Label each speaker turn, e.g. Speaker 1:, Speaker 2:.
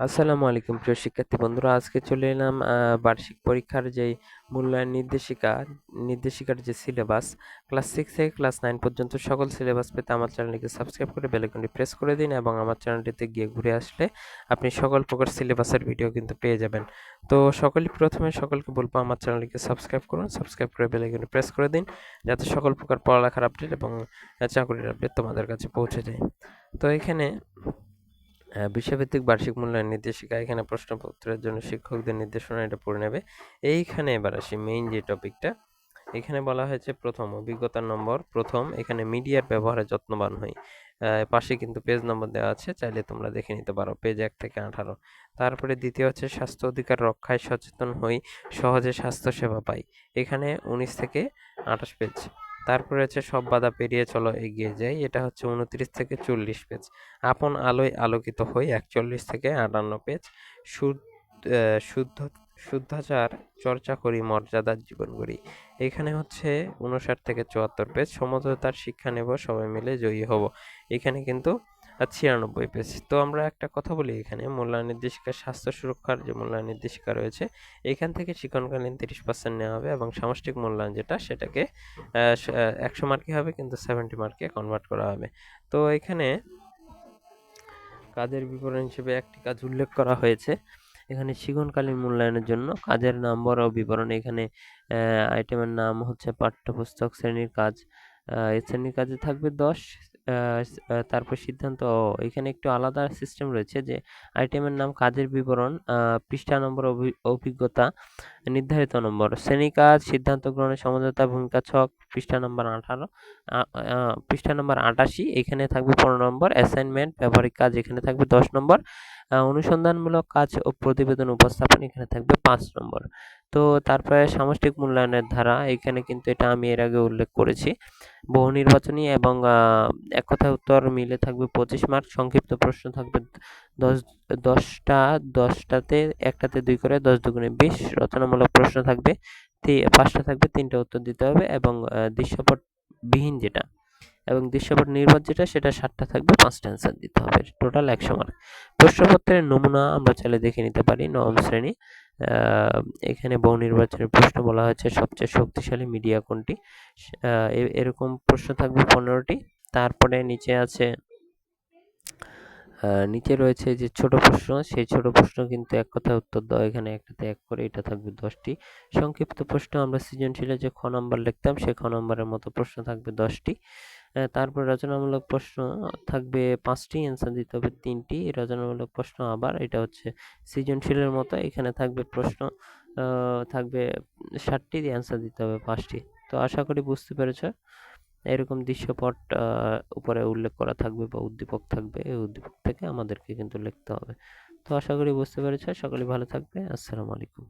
Speaker 1: আসসালামু আলাইকুম প্রিয় শিক্ষার্থী বন্ধুরা, আজকে চলে এলাম বার্ষিক পরীক্ষার যেই মূল্যায়ন নির্দেশিকার যে সিলেবাস ক্লাস 6 থেকে ক্লাস 9 পর্যন্ত সকল সিলেবাস পেতে আমার চ্যানেলটিকে সাবস্ক্রাইব করে বেল আইকনটি প্রেস করে দিন এবং আমার চ্যানেলটিতে গিয়ে ঘুরে আসলে আপনি সকল প্রকার সিলেবাসের ভিডিও কিন্তু পেয়ে যাবেন। তো প্রথমে সকলকে বলবো আমার চ্যানেলটিকে সাবস্ক্রাইব করুন, সাবস্ক্রাইব করে বেল আইকনটি প্রেস করে দিন যাতে সকল প্রকার পড়ালেখার আপডেট এবং চাকরির আপডেট তোমাদের কাছে পৌঁছে যায়। তো এখানে বিষয়ভিত্তিক বার্ষিক মূল্যায়ন নির্দেশিকা, এখানে প্রশ্নপত্রের জন্য শিক্ষকদের নির্দেশনা এটা পড়ে নেবে। এইখানে এবার আসি মেইন যে টপিকটা। এখানে বলা হয়েছে প্রথম অভিজ্ঞতার নম্বর, প্রথম এখানে মিডিয়ার ব্যবহারে যত্নবান হই। পাশে কিন্তু পেজ নম্বর দেওয়া আছে, চাইলে তোমরা দেখে নিতে পারো, পেজ 1 থেকে 18। তারপরে দ্বিতীয় হচ্ছে স্বাস্থ্য অধিকার রক্ষায় সচেতন হই, সহজে স্বাস্থ্যসেবা পাই। এখানে 19 থেকে 28 পেজ। তারপরে হচ্ছে সব বাধা পেরিয়ে চলো এগিয়ে যাই, এটা হচ্ছে 29 থেকে 40 পেজ। আপন আলোয় আলোকিত হই 41 থেকে 58 পেজ। শুদ্ধ শুদ্ধাচার চর্চা করি, মর্যাদার জীবন গড়ি। এখানে হচ্ছে 59 থেকে 74 পেজ। সমঝোতার শিক্ষা নেব, সবাই মিলে জয়ী হব। এখানে কিন্তু 96 পেজ। তো আমরা একটা কথা বলি, এখানে মূল্যায়ন নির্দেশিকা স্বাস্থ্য সুরক্ষার যে মূল্যায়ন নির্দেশিকা রয়েছে, এখান থেকে শিক্ষণকালীন 30% নেওয়া হবে এবং সামষ্টিক মূল্যায়ন যেটা সেটাকে 100 মার্কে হবে, কিন্তু 70 মার্কে কনভার্ট করা হবে। তো এখানে কাজের বিবরণ হিসেবে একটি কাজ উল্লেখ করা হয়েছে। এখানে শিক্ষণকালীন মূল্যায়নের জন্য কাজের নম্বর ও বিবরণ। এখানে আইটেমের নাম হচ্ছে পাঠ্যপুস্তক, শ্রেণীর কাজ। এই শ্রেণীর কাজে থাকবে 10। তারপর সিদ্ধান্ত এখানে একটু আলাদা সিস্টেম রয়েছে, যে আইটেমের নাম, কাজের বিবরণ, পৃষ্ঠা নম্বর, অভিজ্ঞতা, নির্ধারিত নম্বর, শ্রেণী কাজ, সিদ্ধান্ত গ্রহণের সমঝোতা, ভূমিকা ছক, পৃষ্ঠা নম্বর 18, পৃষ্ঠা নম্বর 88, এখানে থাকবে 15 নম্বর, অ্যাসাইনমেন্ট, ব্যবহারিক কাজ, এখানে থাকবে 10 নম্বর, অনুসন্ধানমূলক কাজ ও প্রতিবেদন উপস্থাপন, এখানে থাকবে 5 নম্বর। তো তারপরে সামষ্টিক মূল্যায়নের ধারা, এখানে কিন্তু এটা আমি এর আগে উল্লেখ করেছি। বহু নির্বাচনী এবং এক কথায় উত্তর মিলে থাকবে 25 মার্ক। সংক্ষিপ্ত প্রশ্ন থাকবে 10 10টা, 10টাতে একটাতে 2 করে 10 দুগুণে 20। রচনামূলক প্রশ্ন থাকবে 5টা, থাকবে 3টা উত্তর দিতে হবে এবং দৃশ্যপট বিহীন যেটা এবং দৃশ্যপট নির্ভর যেটা সেটা 7টা থাকবে, 5টা অ্যান্সার দিতে হবে। Total 100 mark. প্রশ্নপত্রের নমুনা আমরা চাইলে দেখে নিতে পারি। নবম শ্রেণী, এখানে বহু নির্বাচনের প্রশ্ন বলা হয়েছে সবচেয়ে শক্তিশালী মিডিয়া কোনটি। এরকম প্রশ্ন থাকবে 15টি। তারপরে নিচে রয়েছে যে ছোট প্রশ্ন, সেই ছোট প্রশ্ন কিন্তু এক কথায় উত্তর দাও, এখানে একটাতে 1 করে, এটা থাকবে 10টি। সংক্ষিপ্ত প্রশ্ন আমরা সৃজনশীলে যে খ নম্বর লিখতাম, সে খ নম্বরের মতো প্রশ্ন থাকবে 10টি। তারপর রচনামূলক প্রশ্ন থাকবে 5টি, অ্যান্সার দিতে হবে 3টি। রচনামূলক প্রশ্ন আবার এটা হচ্ছে সৃজনশীলের মতো, এখানে থাকবে প্রশ্ন থাকবে 60টি, অ্যান্সার দিতে হবে 5টি। তো আশা করি বুঝতে পেরেছ। এরকম দৃশ্যপট উপরে উল্লেখ করা থাকবে বা উদ্দীপক থাকবে, এই উদ্দীপক থেকে আমাদেরকে কিন্তু লিখতে হবে। তো আশা করি বুঝতে পেরেছ। সকলে ভালো থাকবে। আসসালামু আলাইকুম।